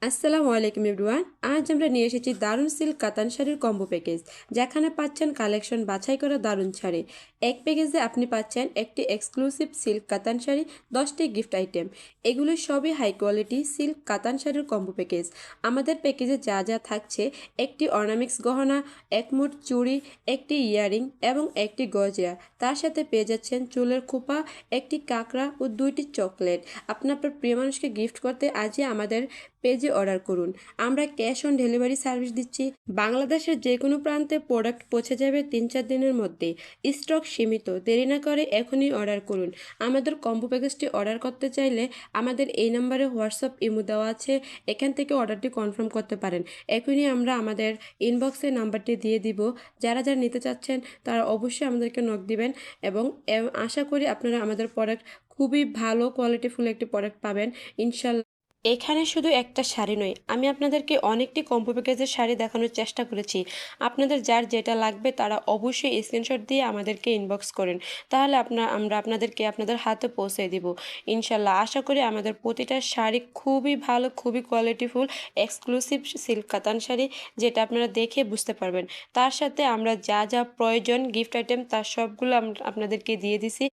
আসসালামু আলাইকুম এভরিওয়ান। আজ আমরা নিয়ে এসেছি দারুণ সিল্ক কাতান শাড়ির কম্বো প্যাকেজ, যেখানে পাচ্ছেন কালেকশন বাছাই করা দারুণ শাড়ি। এক প্যাকেজে আপনি পাচ্ছেন একটি এক্সক্লুসিভ সিল্ক কাতান শাড়ি, 10টি গিফট আইটেম। এগুলো সবই হাই কোয়ালিটি সিল্ক কাতান শাড়ির কম্বো প্যাকেজ। আমাদের প্যাকেজে যা যা থাকছে: একটি অর্নামিক্স গহনা, এক মুঠ চুড়ি, একটি ইয়ারিং এবং একটি গজিয়া। তার সাথে পেয়ে যাচ্ছেন চুলের খোপা, একটি কাঁকড়া ও 2টি চকলেট। আপনার প্রিয় মানুষকে গিফট করতে আজই আমাদের পেজে অর্ডার করুন। আমরা ক্যাশ অন ডেলিভারি সার্ভিস দিচ্ছি। বাংলাদেশের যে কোনো প্রান্তে প্রোডাক্ট পৌঁছে যাবে 3-4 দিনের মধ্যে। স্টক সীমিত, দেরি না করে এখনই অর্ডার করুন। আমাদের কম্বো প্যাকেজটি অর্ডার করতে চাইলে আমাদের এই নাম্বারে হোয়াটসঅ্যাপ ইমো দেওয়া আছে, এখান থেকে অর্ডারটি কনফার্ম করতে পারেন। এখনই আমরা আমাদের ইনবক্সে নাম্বারটি দিয়ে দিব। যারা যারা নিতে চাচ্ছেন তারা অবশ্যই আমাদেরকে নক দিবেন এবং আশা করি আপনারা আমাদের প্রোডাক্ট খুবই ভালো কোয়ালিটিফুল একটি প্রোডাক্ট পাবেন ইনশাল্লাহ। এখানে শুধু একটা শাড়ি নয়, আমি আপনাদেরকে অনেকটি কম্বো প্যাকেজের শাড়ি দেখানোর চেষ্টা করেছি। আপনাদের যার যেটা লাগবে তারা অবশ্যই স্ক্রিনশট দিয়ে আমাদেরকে ইনবক্স করেন, তাহলে আমরা আপনাদেরকে আপনাদের হাতে পৌঁছে দিব ইনশাল্লাহ। আশা করি আমাদের প্রতিটা শাড়ি খুবই ভালো, খুবই কোয়ালিটিফুল, এক্সক্লুসিভ সিল্ক কাতান শাড়ি, যেটা আপনারা দেখে বুঝতে পারবেন। তার সাথে আমরা যা যা প্রয়োজন গিফট আইটেম তার সবগুলো আমরা আপনাদেরকে দিয়ে দিছি।